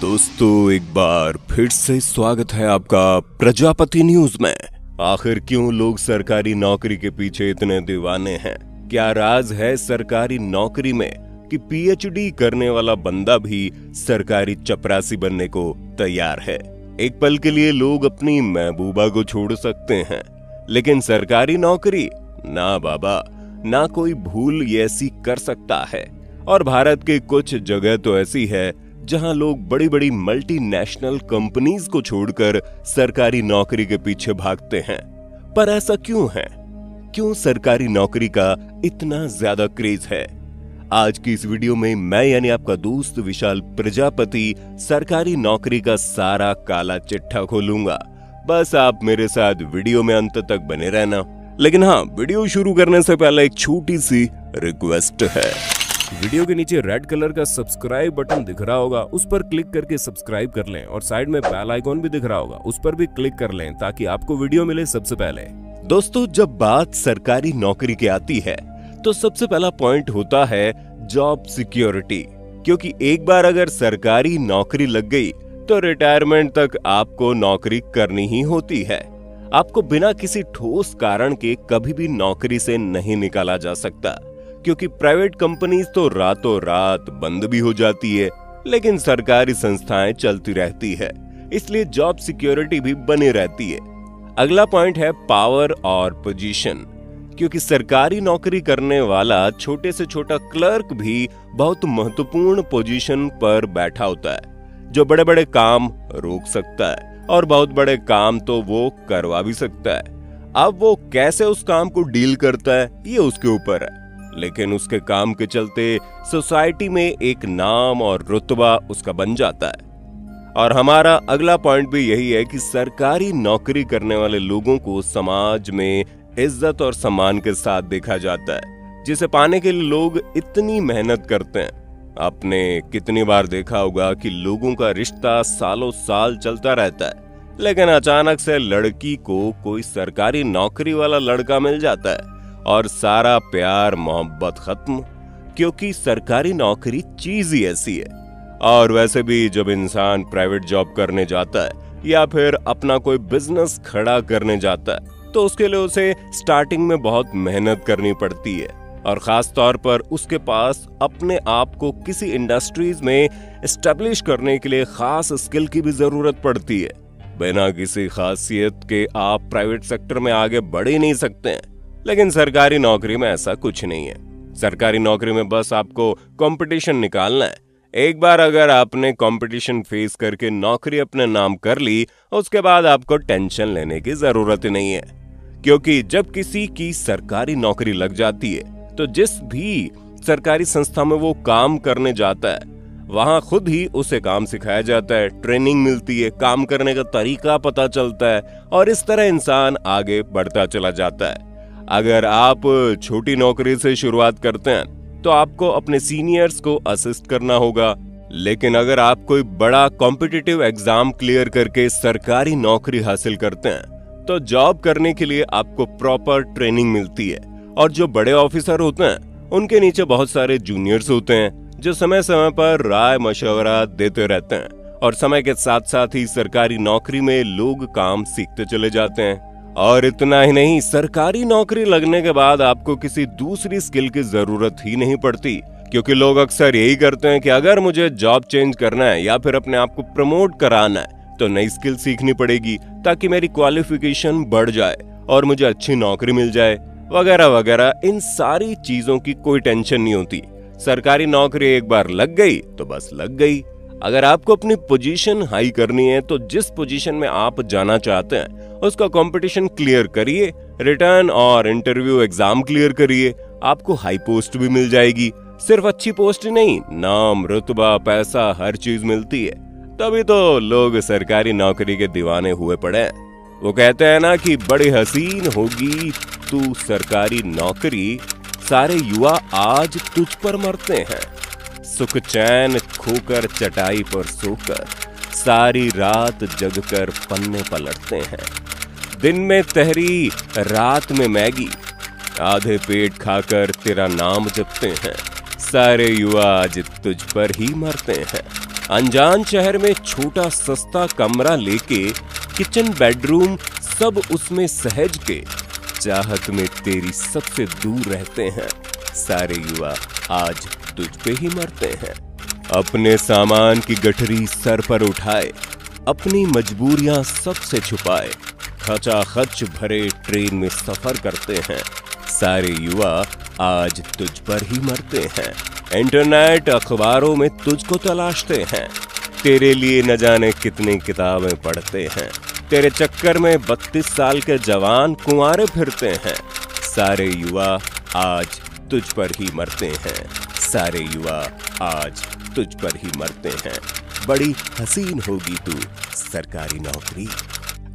दोस्तों, एक बार फिर से स्वागत है आपका प्रजापति न्यूज में। आखिर क्यों लोग सरकारी नौकरी के पीछे इतने दीवाने हैं? क्या राज है सरकारी नौकरी में कि पीएचडी करने वाला बंदा भी सरकारी चपरासी बनने को तैयार है? एक पल के लिए लोग अपनी महबूबा को छोड़ सकते हैं, लेकिन सरकारी नौकरी ना बाबा, ना कोई भूल ये ऐसी कर सकता है। और भारत के कुछ जगह तो ऐसी है जहां लोग बड़ी बड़ी मल्टीनेशनल कंपनीज को छोड़कर सरकारी नौकरी के पीछे भागते हैं। पर ऐसा क्यों है? क्यों सरकारी नौकरी का इतना ज्यादा क्रेज है? आज की इस वीडियो में मैं यानी आपका दोस्त विशाल प्रजापति सरकारी नौकरी का सारा काला चिट्ठा खोलूंगा। बस आप मेरे साथ वीडियो में अंत तक बने रहना। लेकिन हाँ, वीडियो शुरू करने से पहले एक छोटी सी रिक्वेस्ट है। वीडियो के नीचे रेड कलर का सब्सक्राइब बटन दिख रहा होगा, उस पर क्लिक करके सब्सक्राइब कर लें और साइड में बेल आइकॉन भी दिख रहा होगा, उस पर भी क्लिक कर लें ताकि आपको वीडियो मिले सबसे पहले। दोस्तों, जब बात सरकारी नौकरी की आती है तो सबसे पहला पॉइंट होता है जॉब सिक्योरिटी, क्योंकि एक बार अगर सरकारी नौकरी लग गई तो रिटायरमेंट तक आपको नौकरी करनी ही होती है। आपको बिना किसी ठोस कारण के कभी भी नौकरी से नहीं निकाला जा सकता, क्योंकि प्राइवेट कंपनीज तो रातों रात बंद भी हो जाती है, लेकिन सरकारी संस्थाएं चलती रहती है, इसलिए जॉब सिक्योरिटी भी बनी रहती है। अगला पॉइंट है पावर और पोजीशन, क्योंकि सरकारी नौकरी करने वाला छोटे से छोटा क्लर्क भी बहुत महत्वपूर्ण पोजीशन पर बैठा होता है, जो बड़े बड़े काम रोक सकता है और बहुत बड़े काम तो वो करवा भी सकता है। अब वो कैसे उस काम को डील करता है ये उसके ऊपर है, लेकिन उसके काम के चलते सोसाइटी में एक नाम और रुतबा उसका बन जाता है। और हमारा अगला पॉइंट भी यही है कि सरकारी नौकरी करने वाले लोगों को समाज में इज्जत और सम्मान के साथ देखा जाता है, जिसे पाने के लिए लोग इतनी मेहनत करते हैं। आपने कितनी बार देखा होगा कि लोगों का रिश्ता सालों साल चलता रहता है, लेकिन अचानक से लड़की को कोई सरकारी नौकरी वाला लड़का मिल जाता है और सारा प्यार मोहब्बत खत्म, क्योंकि सरकारी नौकरी चीज ही ऐसी है। और वैसे भी जब इंसान प्राइवेट जॉब करने जाता है या फिर अपना कोई बिजनेस खड़ा करने जाता है तो उसके लिए उसे स्टार्टिंग में बहुत मेहनत करनी पड़ती है, और खास तौर पर उसके पास अपने आप को किसी इंडस्ट्रीज में एस्टेब्लिश करने के लिए खास स्किल की भी जरूरत पड़ती है। बिना किसी खासियत के आप प्राइवेट सेक्टर में आगे बढ़ ही नहीं सकते हैं, लेकिन सरकारी नौकरी में ऐसा कुछ नहीं है। सरकारी नौकरी में बस आपको कंपटीशन निकालना है। एक बार अगर आपने कंपटीशन फेस करके नौकरी अपने नाम कर ली, उसके बाद आपको टेंशन लेने की जरूरत ही नहीं है, क्योंकि जब किसी की सरकारी नौकरी लग जाती है तो जिस भी सरकारी संस्था में वो काम करने जाता है वहां खुद ही उसे काम सिखाया जाता है, ट्रेनिंग मिलती है, काम करने का तरीका पता चलता है, और इस तरह इंसान आगे बढ़ता चला जाता है। अगर आप छोटी नौकरी से शुरुआत करते हैं तो आपको अपने सीनियर्स को असिस्ट करना होगा, लेकिन अगर आप कोई बड़ा कॉम्पिटिटिव एग्जाम क्लियर करके सरकारी नौकरी हासिल करते हैं तो जॉब करने के लिए आपको प्रॉपर ट्रेनिंग मिलती है। और जो बड़े ऑफिसर होते हैं उनके नीचे बहुत सारे जूनियर्स होते हैं जो समय समय पर राय मशवरा देते रहते हैं, और समय के साथ साथ ही सरकारी नौकरी में लोग काम सीखते चले जाते हैं। और इतना ही नहीं, सरकारी नौकरी लगने के बाद आपको किसी दूसरी स्किल की जरूरत ही नहीं पड़ती, क्योंकि लोग अक्सर यही करते हैं कि अगर मुझे जॉब चेंज करना है या फिर अपने आप को प्रमोट कराना है तो नई स्किल सीखनी पड़ेगी ताकि मेरी क्वालिफिकेशन बढ़ जाए और मुझे अच्छी नौकरी मिल जाए, वगैरह वगैरह। इन सारी चीजों की कोई टेंशन नहीं होती। सरकारी नौकरी एक बार लग गई तो बस लग गई। अगर आपको अपनी पोजीशन हाई करनी है तो जिस पोजीशन में आप जाना चाहते हैं उसका कंपटीशन क्लियर करिए, रिटर्न और इंटरव्यू एग्जाम क्लियर करिए, आपको हाई पोस्ट भी मिल जाएगी। सिर्फ अच्छी पोस्ट ही नहीं, नाम, रुतबा, पैसा, हर चीज मिलती है। तभी तो लोग सरकारी नौकरी के दीवाने हुए पड़े हैं। वो कहते हैं ना कि बड़ी हसीन होगी तू सरकारी नौकरी, सारे युवा आज तुझ पर मरते हैं। सुख चैन खोकर चटाई पर सोकर, सारी रात जगकर पन्ने पलटते हैं। दिन में तहरी, रात में मैगी, आधे पेट खाकर तेरा नाम जपते हैं। सारे युवा आज तुझ पर ही मरते हैं। अनजान शहर में छोटा सस्ता कमरा लेके किचन बेडरूम सब उसमें सहज के चाहत में तेरी सबसे दूर रहते हैं। सारे युवा आज तुझ पे ही मरते हैं। अपने सामान की गठरी सर पर उठाए, अपनी मजबूरियां सबसे छुपाए, खचाखच भरे ट्रेन में सफर करते हैं। सारे युवा आज तुझ पर ही मरते हैं। इंटरनेट अखबारों में तुझको तलाशते हैं, तेरे लिए न जाने कितनी किताबें पढ़ते हैं। तेरे चक्कर में 32 साल के जवान कुंवारे फिरते हैं। सारे युवा आज तुझ पर ही मरते हैं। सारे युवा आज तुझ पर ही मरते हैं। बड़ी हसीन होगी तू सरकारी नौकरी।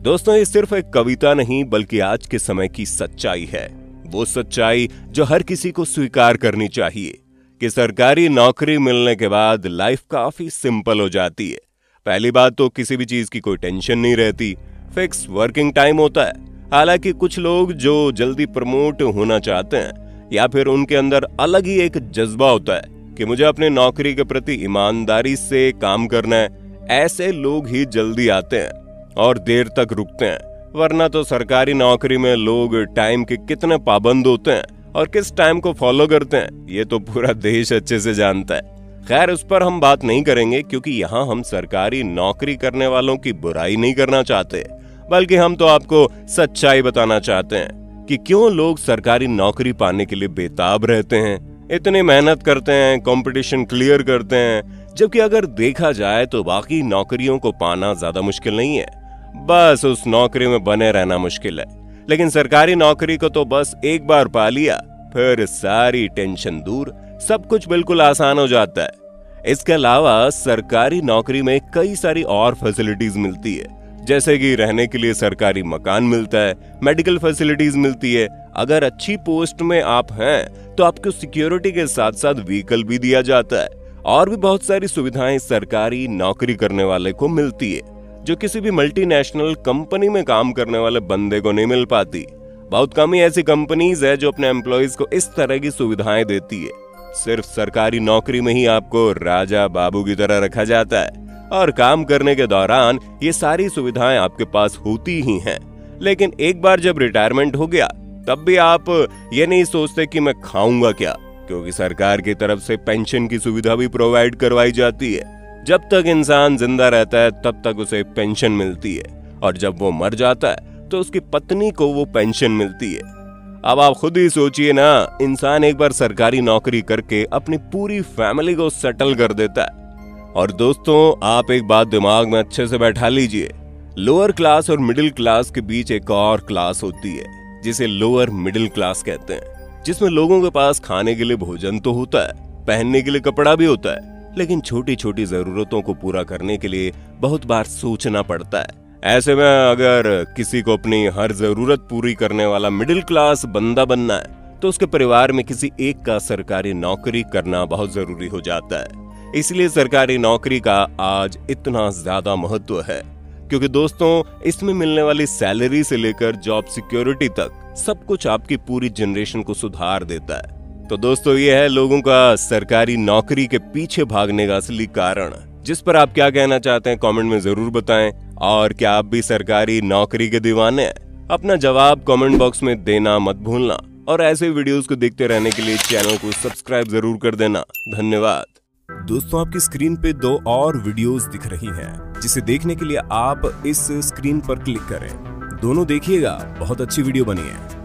दोस्तों, ये सिर्फ एक कविता नहीं बल्कि आज के समय की सच्चाई है। वो सच्चाई जो हर किसी को स्वीकार करनी चाहिए कि सरकारी नौकरी मिलने के बाद लाइफ काफी सिंपल हो जाती है। पहली बात तो किसी भी चीज की कोई टेंशन नहीं रहती, फिक्स वर्किंग टाइम होता है। हालांकि कुछ लोग जो जल्दी प्रमोट होना चाहते हैं या फिर उनके अंदर अलग ही एक जज्बा होता है कि मुझे अपनी नौकरी के प्रति ईमानदारी से काम करना है, ऐसे लोग ही जल्दी आते हैं और देर तक रुकते हैं। वरना तो सरकारी नौकरी में लोग टाइम के कितने पाबंद होते हैं और किस टाइम को फॉलो करते हैं ये तो पूरा देश अच्छे से जानता है। खैर, उस पर हम बात नहीं करेंगे क्योंकि यहाँ हम सरकारी नौकरी करने वालों की बुराई नहीं करना चाहते, बल्कि हम तो आपको सच्चाई बताना चाहते हैं कि क्यों लोग सरकारी नौकरी पाने के लिए बेताब रहते हैं, इतनी मेहनत करते हैं, कंपटीशन क्लियर करते हैं, जबकि अगर देखा जाए तो बाकी नौकरियों को पाना ज्यादा मुश्किल नहीं है, बस उस नौकरी में बने रहना मुश्किल है। लेकिन सरकारी नौकरी को तो बस एक बार पा लिया, फिर सारी टेंशन दूर, सब कुछ बिल्कुल आसान हो जाता है। इसके अलावा सरकारी नौकरी में कई सारी और फैसिलिटीज मिलती है, जैसे कि रहने के लिए सरकारी मकान मिलता है, मेडिकल फैसिलिटीज मिलती है। अगर अच्छी पोस्ट में आप हैं तो आपको सिक्योरिटी के साथ साथ व्हीकल भी दिया जाता है और भी बहुत सारी सुविधाएं सरकारी नौकरी करने वाले को मिलती है, जो किसी भी मल्टीनेशनल कंपनी में काम करने वाले बंदे को नहीं मिल पाती। बहुत कम ही ऐसी कंपनीज है जो अपने एम्प्लॉइज को इस तरह की सुविधाएं देती है। सिर्फ सरकारी नौकरी में ही आपको राजा बाबू की तरह रखा जाता है और काम करने के दौरान ये सारी सुविधाएं आपके पास होती ही हैं। लेकिन एक बार जब रिटायरमेंट हो गया तब भी आप ये नहीं सोचते कि मैं खाऊंगा क्या, क्योंकि सरकार की तरफ से पेंशन की सुविधा भी प्रोवाइड करवाई जाती है। जब तक इंसान जिंदा रहता है तब तक उसे पेंशन मिलती है और जब वो मर जाता है तो उसकी पत्नी को वो पेंशन मिलती है। अब आप खुद ही सोचिए ना, इंसान एक बार सरकारी नौकरी करके अपनी पूरी फैमिली को सेटल कर देता है। और दोस्तों, आप एक बात दिमाग में अच्छे से बैठा लीजिए, लोअर क्लास और मिडिल क्लास के बीच एक और क्लास होती है जिसे लोअर मिडिल क्लास कहते हैं, जिसमें लोगों के पास खाने के लिए भोजन तो होता है, पहनने के लिए कपड़ा भी होता है, लेकिन छोटी छोटी जरूरतों को पूरा करने के लिए बहुत बार सोचना पड़ता है। ऐसे में अगर किसी को अपनी हर जरूरत पूरी करने वाला मिडिल क्लास बंदा बनना है तो उसके परिवार में किसी एक का सरकारी नौकरी करना बहुत जरूरी हो जाता है। इसलिए सरकारी नौकरी का आज इतना ज्यादा महत्व है, क्योंकि दोस्तों, इसमें मिलने वाली सैलरी से लेकर जॉब सिक्योरिटी तक सब कुछ आपकी पूरी जनरेशन को सुधार देता है। तो दोस्तों, ये है लोगों का सरकारी नौकरी के पीछे भागने का असली कारण, जिस पर आप क्या कहना चाहते हैं कमेंट में जरूर बताएं। और क्या आप भी सरकारी नौकरी के दीवाने हैं? अपना जवाब कमेंट बॉक्स में देना मत भूलना और ऐसे वीडियोस को देखते रहने के लिए चैनल को सब्सक्राइब जरूर कर देना। धन्यवाद। दोस्तों, आपकी स्क्रीन पे 2 और वीडियोस दिख रही हैं, जिसे देखने के लिए आप इस स्क्रीन पर क्लिक करें। दोनों देखिएगा, बहुत अच्छी वीडियो बनी है।